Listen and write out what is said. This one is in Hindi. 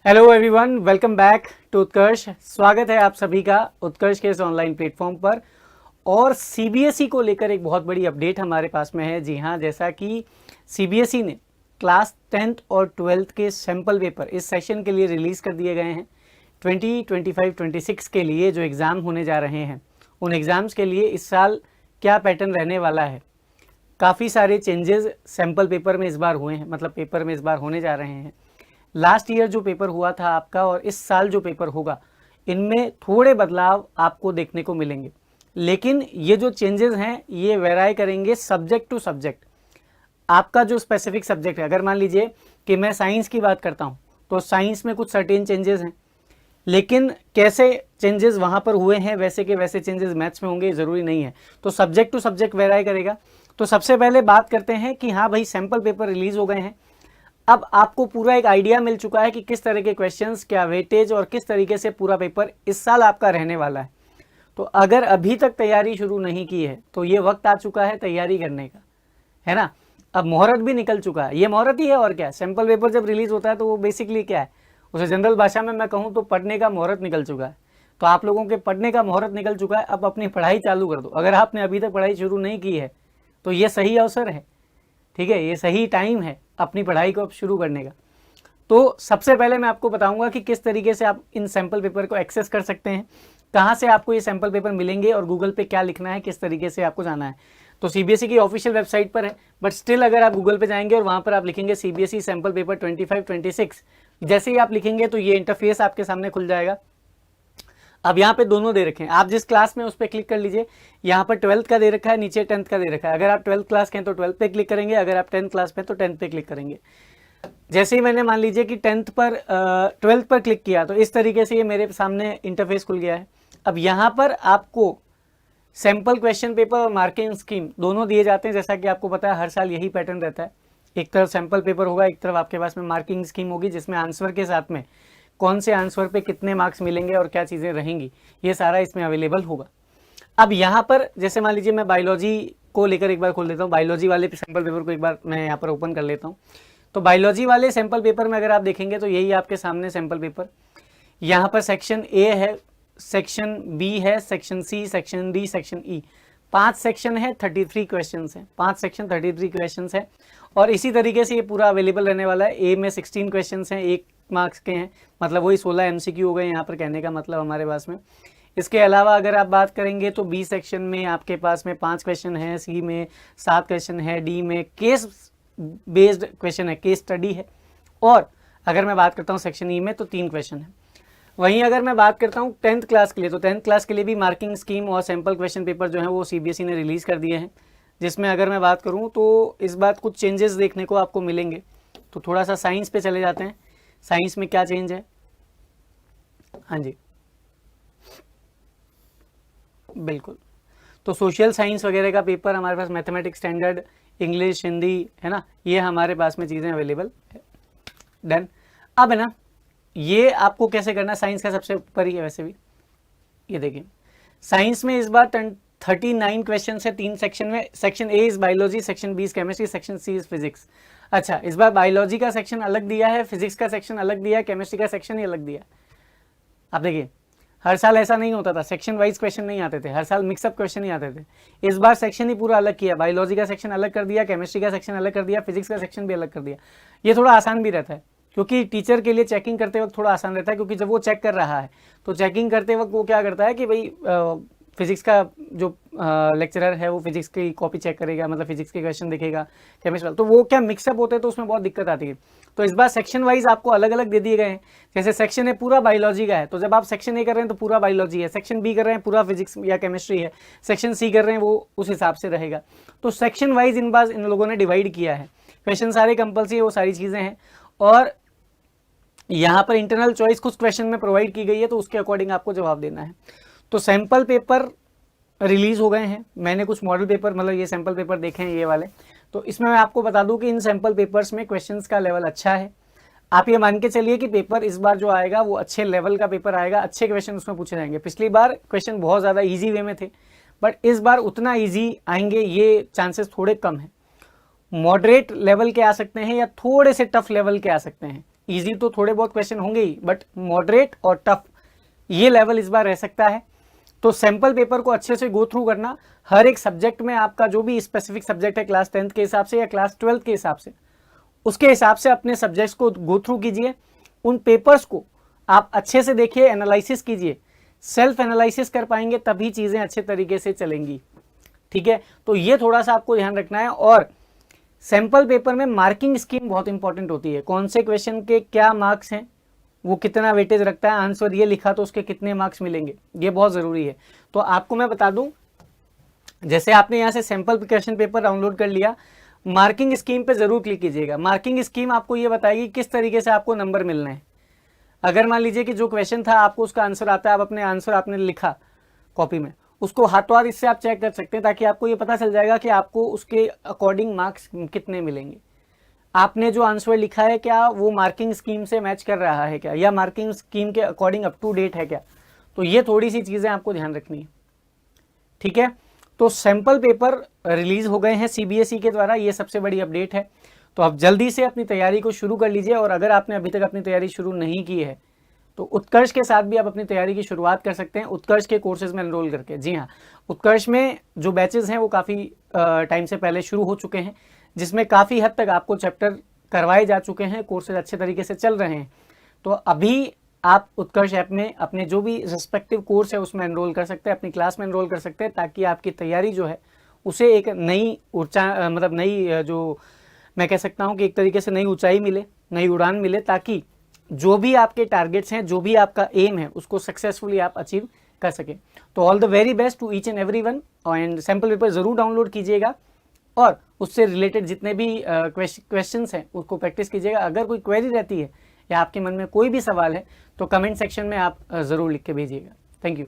Hello everyone, welcome back to Utkarsh. स्वागत है आप सभी का उत्कर्ष के इस ऑनलाइन प्लेटफॉर्म पर। और सीबीएसई को लेकर एक बहुत बड़ी अपडेट हमारे पास में है। जी हाँ, जैसा कि सीबीएसई ने क्लास 10th और 12th के सैम्पल पेपर इस सेशन के लिए रिलीज़ कर दिए गए हैं। 2025-26 के लिए जो एग्ज़ाम होने जा रहे हैं, उन एग्ज़ाम्स के लिए इस साल क्या पैटर्न रहने वाला है। काफ़ी सारे चेंजेस सैम्पल पेपर में इस बार हुए हैं, मतलब पेपर में इस बार होने जा रहे हैं। लास्ट ईयर जो पेपर हुआ था आपका और इस साल जो पेपर होगा, इनमें थोड़े बदलाव आपको देखने को मिलेंगे। लेकिन ये जो चेंजेस हैं ये वेराई करेंगे सब्जेक्ट टू सब्जेक्ट। आपका जो स्पेसिफिक सब्जेक्ट है, अगर मान लीजिए कि मैं साइंस की बात करता हूँ तो साइंस में कुछ सर्टेन चेंजेस हैं, लेकिन कैसे चेंजेस वहाँ पर हुए हैं वैसे के वैसे चेंजेस मैथ्स में होंगे ज़रूरी नहीं है। तो सब्जेक्ट टू सब्जेक्ट वेराई करेगा। तो सबसे पहले बात करते हैं कि हाँ भाई, सैम्पल पेपर रिलीज़ हो गए हैं। अब आपको पूरा एक आइडिया मिल चुका है कि किस तरह के क्वेश्चंस, क्या वेटेज और किस तरीके से पूरा पेपर इस साल आपका रहने वाला है। तो अगर अभी तक तैयारी शुरू नहीं की है तो ये वक्त आ चुका है तैयारी करने का, है ना। अब मुहूर्त भी निकल चुका है, ये मुहूर्त ही है और क्या। सैम्पल पेपर जब रिलीज होता है तो वो बेसिकली क्या है, उसे जनरल भाषा में मैं कहूँ तो पढ़ने का मुहूर्त निकल चुका है। तो आप लोगों के पढ़ने का मुहूर्त निकल चुका है। अब अपनी पढ़ाई चालू कर दो। अगर आपने अभी तक पढ़ाई शुरू नहीं की है तो ये सही अवसर है, ठीक है, ये सही टाइम है अपनी पढ़ाई को अब शुरू करने का। तो सबसे पहले मैं आपको बताऊंगा कि किस तरीके से आप इन सैम्पल पेपर को एक्सेस कर सकते हैं, कहाँ से आपको ये सैम्पल पेपर मिलेंगे और गूगल पे क्या लिखना है, किस तरीके से आपको जाना है। तो सीबीएसई की ऑफिशियल वेबसाइट पर है, बट स्टिल अगर आप गूगल पे जाएंगे और वहाँ पर आप लिखेंगे सीबीएसई सैम्पल पेपर 25-26, जैसे ही आप लिखेंगे तो ये इंटरफेस आपके सामने खुल जाएगा। अब यहाँ पे दोनों दे रखे हैं, आप जिस क्लास में उस पर क्लिक कर लीजिए। यहाँ पर 12th का दे रखा है, नीचे 10th का दे रखा है। अगर आप 12th क्लास के हैं तो 12th पे क्लिक करेंगे, अगर आप 10th क्लास पे हैं तो 10th पे क्लिक करेंगे। जैसे ही मैंने मान लीजिए कि 10th पर 12th पर क्लिक किया तो इस तरीके से ये मेरे सामने इंटरफेस खुल गया है। अब यहाँ पर आपको सैम्पल क्वेश्चन पेपर और मार्किंग स्कीम दोनों दिए जाते हैं। जैसा कि आपको पता है हर साल यही पैटर्न रहता है, एक तरफ सैम्पल पेपर होगा, एक तरफ आपके पास में मार्किंग स्कीम होगी, जिसमें आंसर के साथ में कौन से आंसर पे कितने मार्क्स मिलेंगे और क्या चीज़ें रहेंगी, ये सारा इसमें अवेलेबल होगा। अब यहाँ पर जैसे मान लीजिए मैं बायोलॉजी को लेकर एक बार खोल देता हूँ, बायोलॉजी वाले सैम्पल पेपर को एक बार मैं यहाँ पर ओपन कर लेता हूँ। तो बायोलॉजी वाले सैम्पल पेपर में अगर आप देखेंगे तो यही आपके सामने सैम्पल पेपर। यहाँ पर सेक्शन ए है, सेक्शन बी है, section C, section D, section E, 5 section है, 33 क्वेश्चन है, 5 सेक्शन 33 क्वेश्चन है। और इसी तरीके से ये पूरा अवेलेबल रहने वाला है। ए में 16 क्वेश्चन हैं, 1 मार्क्स के हैं, मतलब वही 16 एमसीक्यू हो गए यहाँ पर, कहने का मतलब हमारे पास में। इसके अलावा अगर आप बात करेंगे तो बी सेक्शन में आपके पास में 5 क्वेश्चन है, सी में 7 क्वेश्चन है, डी में केस बेस्ड क्वेश्चन है, केस स्टडी है। और अगर मैं बात करता हूँ सेक्शन ई में तो 3 क्वेश्चन है। वहीं अगर मैं बात करता हूँ 10th क्लास के लिए, तो 10th क्लास के लिए भी मार्किंग स्कीम और सैम्पल क्वेश्चन पेपर जो है वो सीबीएसई ने रिलीज़ कर दिए हैं, जिसमें अगर मैं बात करूँ तो इस बार कुछ चेंजेस देखने को आपको मिलेंगे। तो थोड़ा सा साइंस पे चले जाते हैं, साइंस में क्या चेंज है। हाँ जी, बिल्कुल। तो सोशल साइंस वगैरह का पेपर हमारे पास, मैथमेटिक्स स्टैंडर्ड, इंग्लिश, हिंदी, है ना, ये हमारे पास में चीज़ें अवेलेबल है। डन। अब है ना, ये आपको कैसे करना, साइंस का सबसे ऊपर ही है वैसे भी। ये देखिए, साइंस में इस बार 39 क्वेश्चन है 3 सेक्शन में। Section A is biology, section B is chemistry, section C is physics. अच्छा, इस बार बायोलॉजी का सेक्शन अलग दिया है, फिजिक्स का सेक्शन अलग दिया है, केमिस्ट्री का सेक्शन ही अलग दिया है। आप देखिए, हर साल ऐसा नहीं होता था, सेक्शन वाइज क्वेश्चन नहीं आते थे, हर साल मिक्सअप क्वेश्चन ही आते थे। इस बार सेक्शन ही पूरा अलग किया, बायोलॉजी का सेक्शन अलग कर दिया, केमिस्ट्री का सेक्शन अलग कर दिया, फिजिक्स का सेक्शन भी अलग कर दिया। ये थोड़ा आसान भी रहता है, क्योंकि टीचर के लिए चेकिंग करते वक्त थोड़ा आसान रहता है, क्योंकि जब वो चेक कर रहा है तो चेकिंग करते वक्त वो क्या करता है कि भाई फिजिक्स का जो लेक्चरर है वो फिजिक्स की कॉपी चेक करेगा, मतलब फिजिक्स के क्वेश्चन देखेगा, केमिस्ट्री, तो वो क्या मिक्सअप होते हैं तो उसमें बहुत दिक्कत आती है। तो इस बार सेक्शन वाइज आपको अलग अलग दे दिए गए हैं। जैसे सेक्शन ए पूरा बायोलॉजी का है, तो जब आप सेक्शन ए कर रहे हैं तो पूरा बायोलॉजी है, सेक्शन बी कर रहे हैं पूरा फिजिक्स या केमिस्ट्री है, सेक्शन सी कर रहे हैं वो उस हिसाब से रहेगा। तो सेक्शन वाइज इन बार इन लोगों ने डिवाइड किया है। क्वेश्चन सारे कंपल्सरी, वो सारी चीज़ें हैं। और यहाँ पर इंटरनल चॉइस कुछ क्वेश्चन में प्रोवाइड की गई है, तो उसके अकॉर्डिंग आपको जवाब देना है। तो सैम्पल पेपर रिलीज़ हो गए हैं। मैंने कुछ मॉडल पेपर, मतलब ये सैम्पल पेपर देखे हैं ये वाले। तो इसमें मैं आपको बता दूं कि इन सैम्पल पेपर्स में क्वेश्चंस का लेवल अच्छा है। आप ये मान के चलिए कि पेपर इस बार जो आएगा वो अच्छे लेवल का पेपर आएगा, अच्छे क्वेश्चन उसमें पूछे जाएंगे। पिछली बार क्वेश्चन बहुत ज़्यादा ईजी वे में थे, बट इस बार उतना ईजी आएंगे ये चांसेस थोड़े कम हैं। मॉडरेट लेवल के आ सकते हैं या थोड़े से टफ लेवल के आ सकते हैं, इजी तो थोड़े बहुत क्वेश्चन होंगे ही, बट मॉडरेट और टफ ये लेवल इस बार रह सकता है। तो सैंपल पेपर को अच्छे से गो थ्रू करना, हर एक सब्जेक्ट में आपका जो भी स्पेसिफिक सब्जेक्ट है क्लास 10th के हिसाब से या क्लास 12th के हिसाब से, उसके हिसाब से अपने सब्जेक्ट्स को गो थ्रू कीजिए। उन पेपर्स को आप अच्छे से देखिए, एनालिसिस कीजिए। सेल्फ एनालिसिस कर पाएंगे तभी चीज़ें अच्छे तरीके से चलेंगी, ठीक है। तो ये थोड़ा सा आपको ध्यान रखना है। और सैंपल पेपर में मार्किंग स्कीम बहुत इंपॉर्टेंट होती है, कौन से क्वेश्चन के क्या मार्क्स हैं, वो कितना वेटेज रखता है, आंसर ये लिखा तो उसके कितने मार्क्स मिलेंगे, ये बहुत ज़रूरी है। तो आपको मैं बता दूं, जैसे आपने यहाँ से सैंपल क्वेश्चन पेपर डाउनलोड कर लिया, मार्किंग स्कीम पे ज़रूर क्लिक कीजिएगा। मार्किंग स्कीम आपको ये बताएगी किस तरीके से आपको नंबर मिलना है। अगर मान लीजिए कि जो क्वेश्चन था आपको उसका आंसर आता है, आप अपने आंसर आपने लिखा कॉपी में, उसको हाथों हाथ इससे आप चेक कर सकते हैं, ताकि आपको ये पता चल जाएगा कि आपको उसके अकॉर्डिंग मार्क्स कितने मिलेंगे। आपने जो आंसर लिखा है क्या वो मार्किंग स्कीम से मैच कर रहा है क्या, या मार्किंग स्कीम के अकॉर्डिंग अप टू डेट है क्या। तो ये थोड़ी सी चीज़ें आपको ध्यान रखनी है, ठीक है। तो सैंपल पेपर रिलीज हो गए हैं सीबीएसई के द्वारा, ये सबसे बड़ी अपडेट है। तो आप जल्दी से अपनी तैयारी को शुरू कर लीजिए। और अगर आपने अभी तक अपनी तैयारी शुरू नहीं की है तो उत्कर्ष के साथ भी आप अपनी तैयारी की शुरुआत कर सकते हैं, उत्कर्ष के कोर्सेज में एनरोल करके। जी हाँ, उत्कर्ष में जो बैचेस हैं वो काफ़ी टाइम से पहले शुरू हो चुके हैं, जिसमें काफ़ी हद तक आपको चैप्टर करवाए जा चुके हैं, कोर्सेज अच्छे तरीके से चल रहे हैं। तो अभी आप उत्कर्ष ऐप में अपने जो भी रिस्पेक्टिव कोर्स है उसमें एनरोल कर सकते हैं, अपनी क्लास में एनरोल कर सकते हैं, ताकि आपकी तैयारी जो है उसे एक नई ऊंचा मतलब नई जो मैं कह सकता हूँ कि एक तरीके से नई ऊंचाई मिले, नई उड़ान मिले, ताकि जो भी आपके टारगेट्स हैं, जो भी आपका एम है, उसको सक्सेसफुली आप अचीव कर सकें। तो all the very best to each and every one. And sample paper ज़रूर डाउनलोड कीजिएगा और उससे रिलेटेड जितने भी क्वेश्चंस हैं उसको प्रैक्टिस कीजिएगा। अगर कोई क्वेरी रहती है या आपके मन में कोई भी सवाल है तो कमेंट सेक्शन में आप ज़रूर लिख के भेजिएगा। Thank you.